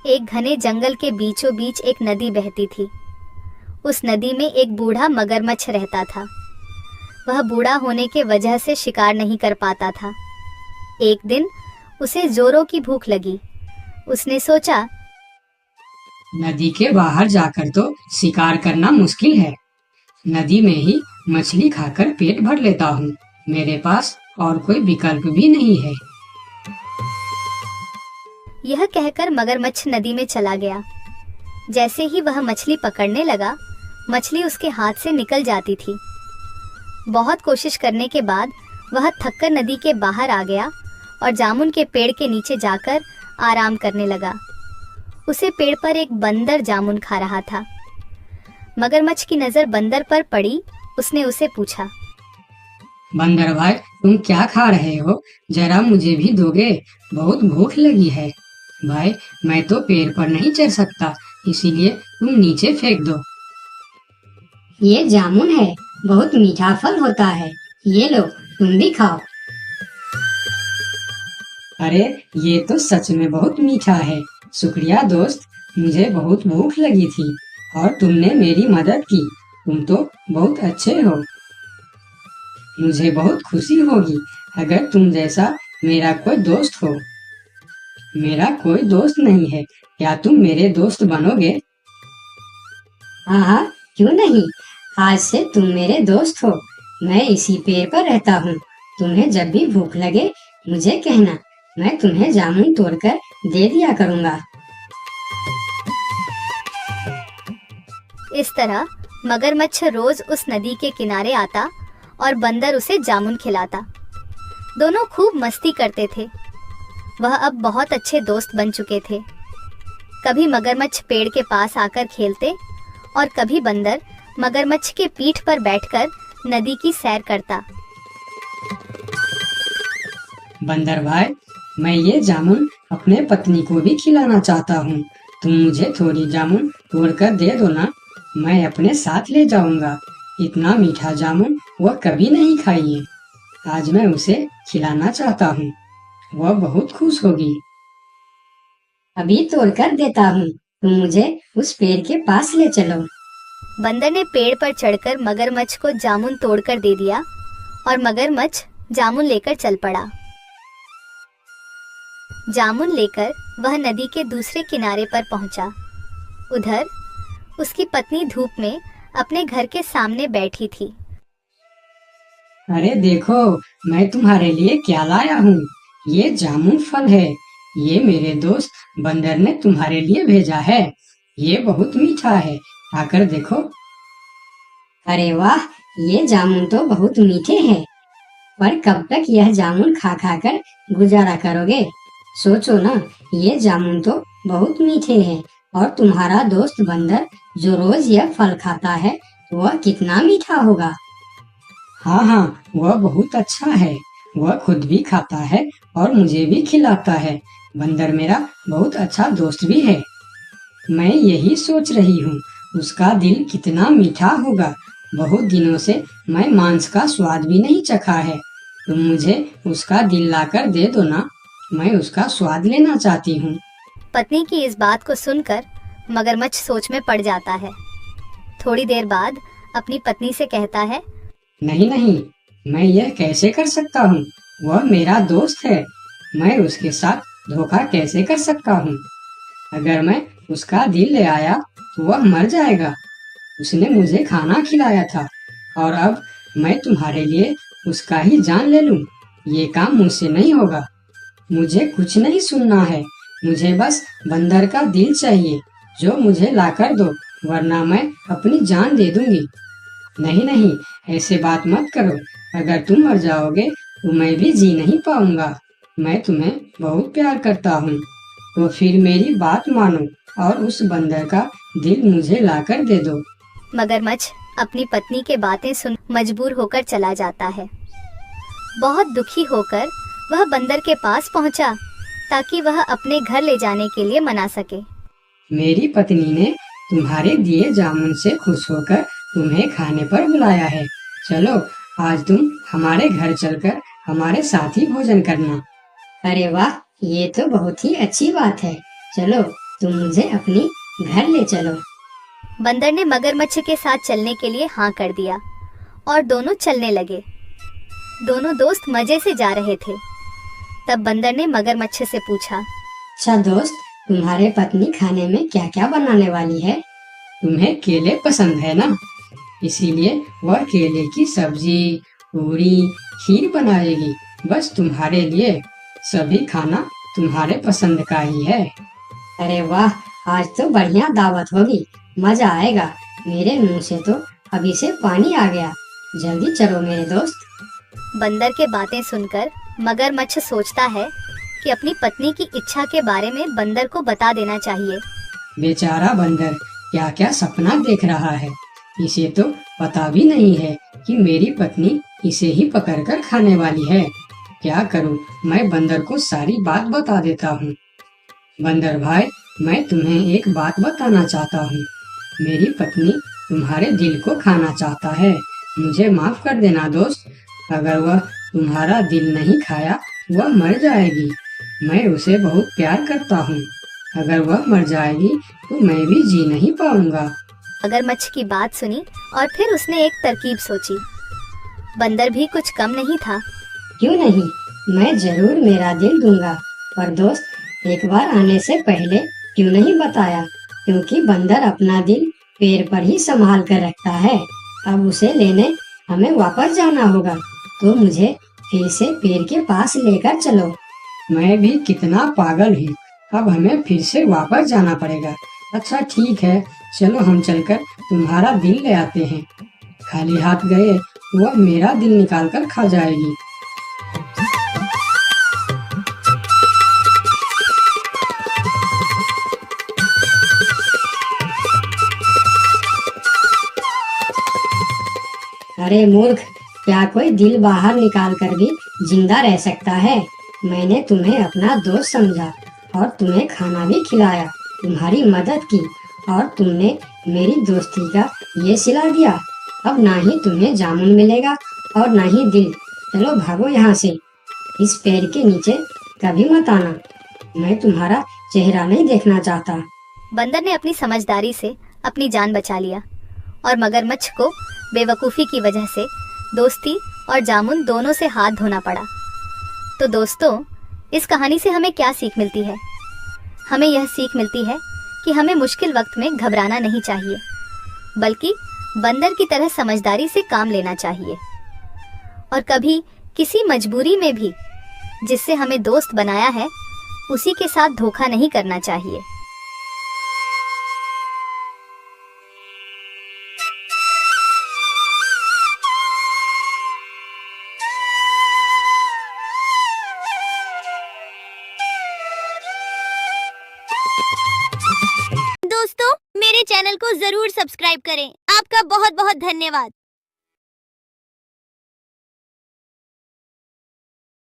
एक घने जंगल के बीचों बीच एक नदी बहती थी। उस नदी में एक बूढ़ा मगरमच्छ रहता था। वह बूढ़ा होने के वजह से शिकार नहीं कर पाता था। एक दिन उसे जोरों की भूख लगी। उसने सोचा, नदी के बाहर जाकर तो शिकार करना मुश्किल है। नदी में ही मछली खाकर पेट भर लेता हूँ। मेरे पास और कोई विकल्प भी नहीं है। यह कहकर मगरमच्छ नदी में चला गया। जैसे ही वह मछली पकड़ने लगा, मछली उसके हाथ से निकल जाती थी। बहुत कोशिश करने के बाद वह थककर नदी के बाहर आ गया और जामुन के पेड़ के नीचे जाकर आराम करने लगा। उसे पेड़ पर एक बंदर जामुन खा रहा था। मगरमच्छ की नजर बंदर पर पड़ी। उसने उसे पूछा, बंदर भाई, तुम क्या खा रहे हो? जरा मुझे भी दोगे? बहुत भूख लगी है। भाई, मैं तो पेड़ पर नहीं चढ़ सकता, इसीलिए तुम नीचे फेंक दो। ये जामुन है, बहुत मीठा फल होता है। ये लो, तुम भी खाओ। अरे, ये तो सच में बहुत मीठा है। शुक्रिया दोस्त, मुझे बहुत भूख लगी थी और तुमने मेरी मदद की। तुम तो बहुत अच्छे हो। मुझे बहुत खुशी होगी अगर तुम जैसा मेरा कोई दोस्त हो। मेरा कोई दोस्त नहीं है, क्या तुम मेरे दोस्त बनोगे? हाँ हाँ, क्यों नहीं। आज से तुम मेरे दोस्त हो। मैं इसी पेड़ पर रहता हूँ। तुम्हें जब भी भूख लगे मुझे कहना, मैं तुम्हें जामुन तोड़कर दे दिया करूँगा। इस तरह मगरमच्छ रोज उस नदी के किनारे आता और बंदर उसे जामुन खिलाता। दोनों खूब मस्ती करते थे। वह अब बहुत अच्छे दोस्त बन चुके थे। कभी मगरमच्छ पेड़ के पास आकर खेलते और कभी बंदर मगरमच्छ के पीठ पर बैठकर नदी की सैर करता। बंदर भाई, मैं ये जामुन अपने पत्नी को भी खिलाना चाहता हूँ। तुम मुझे थोड़ी जामुन तोड़कर दे दो ना, मैं अपने साथ ले जाऊंगा। इतना मीठा जामुन वह कभी नहीं खाई है। आज मैं उसे खिलाना चाहता हूँ। वह बहुत खुश होगी। अभी तोड़कर देता हूँ, तुम मुझे उस पेड़ के पास ले चलो। बंदर ने पेड़ पर चढ़कर मगरमच्छ को जामुन तोड़कर दे दिया और मगरमच्छ जामुन लेकर चल पड़ा। जामुन लेकर वह नदी के दूसरे किनारे पर पहुंचा। उधर उसकी पत्नी धूप में अपने घर के सामने बैठी थी। अरे देखो, मैं तुम्हारे लिए क्या लाया हूँ। ये जामुन फल है। ये मेरे दोस्त बंदर ने तुम्हारे लिए भेजा है। ये बहुत मीठा है, खाकर देखो। अरे वाह, ये जामुन तो बहुत मीठे हैं। पर कब तक यह जामुन खा खा कर गुजारा करोगे? सोचो ना, ये जामुन तो बहुत मीठे हैं और तुम्हारा दोस्त बंदर जो रोज यह फल खाता है, वह कितना मीठा होगा। हाँ हाँ, वह बहुत अच्छा है। वह खुद भी खाता है और मुझे भी खिलाता है। बंदर मेरा बहुत अच्छा दोस्त भी है। मैं यही सोच रही हूँ, उसका दिल कितना मीठा होगा। बहुत दिनों से मैं मांस का स्वाद भी नहीं चखा है। तुम मुझे उसका दिल लाकर दे दो ना, मैं उसका स्वाद लेना चाहती हूँ। पत्नी की इस बात को सुनकर मगरमच्छ सोच में पड़ जाता है। थोड़ी देर बाद अपनी पत्नी से कहता है, नहीं नहीं, मैं यह कैसे कर सकता हूँ? वह मेरा दोस्त है। मैं उसके साथ धोखा कैसे कर सकता हूँ? अगर मैं उसका दिल ले आया तो वह मर जाएगा। उसने मुझे खाना खिलाया था और अब मैं तुम्हारे लिए उसका ही जान ले लूं। ये काम मुझसे नहीं होगा। मुझे कुछ नहीं सुनना है। मुझे बस बंदर का दिल चाहिए जो मुझे लाकर दो, वरना मैं अपनी जान दे दूंगी। नहीं नहीं, ऐसे बात मत करो। अगर तुम मर जाओगे तो मैं भी जी नहीं पाऊंगा। मैं तुम्हें बहुत प्यार करता हूँ। तो फिर मेरी बात मानो और उस बंदर का दिल मुझे लाकर दे दो। मगरमच्छ अपनी पत्नी के बातें सुन मजबूर होकर चला जाता है। बहुत दुखी होकर वह बंदर के पास पहुंचा ताकि वह अपने घर ले जाने के लिए मना सके। मेरी पत्नी ने तुम्हारे दिए जामुन से खुश होकर तुम्हें खाने पर बुलाया है। चलो, आज तुम हमारे घर चलकर हमारे साथ ही भोजन करना। अरे वाह, ये तो बहुत ही अच्छी बात है। चलो, तुम मुझे अपनी घर ले चलो। बंदर ने मगरमच्छ के साथ चलने के लिए हाँ कर दिया और दोनों चलने लगे। दोनों दोस्त मजे से जा रहे थे। तब बंदर ने मगरमच्छ से पूछा, अच्छा दोस्त, तुम्हारे पत्नी खाने में क्या क्या बनाने वाली है? तुम्हें केले पसंद है ना, इसीलिए वह केले की सब्जी, पूरी, खीर बनाएगी। बस तुम्हारे लिए। सभी खाना तुम्हारे पसंद का ही है। अरे वाह, आज तो बढ़िया दावत होगी, मजा आएगा। मेरे मुंह से तो अभी से पानी आ गया। जल्दी चलो मेरे दोस्त। बंदर के बातें सुनकर मगरमच्छ सोचता है कि अपनी पत्नी की इच्छा के बारे में बंदर को बता देना चाहिए। बेचारा बंदर क्या क्या सपना देख रहा है। इसे तो पता भी नहीं है कि मेरी पत्नी इसे ही पकड़कर खाने वाली है। क्या करूं, मैं बंदर को सारी बात बता देता हूँ। बंदर भाई, मैं तुम्हें एक बात बताना चाहता हूँ। मेरी पत्नी तुम्हारे दिल को खाना चाहता है। मुझे माफ कर देना दोस्त। अगर वह तुम्हारा दिल नहीं खाया, वह मर जाएगी। मैं उसे बहुत प्यार करता हूँ। अगर वह मर जाएगी तो मैं भी जी नहीं पाऊंगा। मगरमच्छ की बात सुनी और फिर उसने एक तरकीब सोची। बंदर भी कुछ कम नहीं था। क्यों नहीं, मैं जरूर मेरा दिल दूंगा। पर दोस्त, एक बार आने से पहले क्यों नहीं बताया? क्योंकि बंदर अपना दिल पेड़ पर ही संभाल कर रखता है। अब उसे लेने हमें वापस जाना होगा, तो मुझे फिर से पेड़ के पास लेकर चलो। मैं भी कितना पागल हूँ। अब हमें फिर से वापस जाना पड़ेगा। अच्छा ठीक है, चलो हम चलकर तुम्हारा दिल ले आते हैं। खाली हाथ गए वह मेरा दिल निकाल कर खा जाएगी। अरे मूर्ख, क्या कोई दिल बाहर निकाल कर भी जिंदा रह सकता है? मैंने तुम्हें अपना दोस्त समझा और तुम्हें खाना भी खिलाया, तुम्हारी मदद की, और तुमने मेरी दोस्ती का ये सिला दिया। अब ना ही तुम्हें जामुन मिलेगा और ना ही दिल। चलो भागो यहाँ से। इस पेड़ के नीचे कभी मत आना। मैं तुम्हारा चेहरा नहीं देखना चाहता। बंदर ने अपनी समझदारी से अपनी जान बचा लिया और मगरमच्छ को बेवकूफ़ी की वजह से दोस्ती और जामुन दोनों से हाथ धोना पड़ा। तो दोस्तों, इस कहानी से हमें क्या सीख मिलती है? हमें यह सीख मिलती है कि हमें मुश्किल वक्त में घबराना नहीं चाहिए, बल्कि बंदर की तरह समझदारी से काम लेना चाहिए। और कभी किसी मजबूरी में भी जिससे हमें दोस्त बनाया है, उसी के साथ धोखा नहीं करना चाहिए। दोस्तों, मेरे चैनल को जरूर सब्सक्राइब करें। आपका बहुत बहुत धन्यवाद।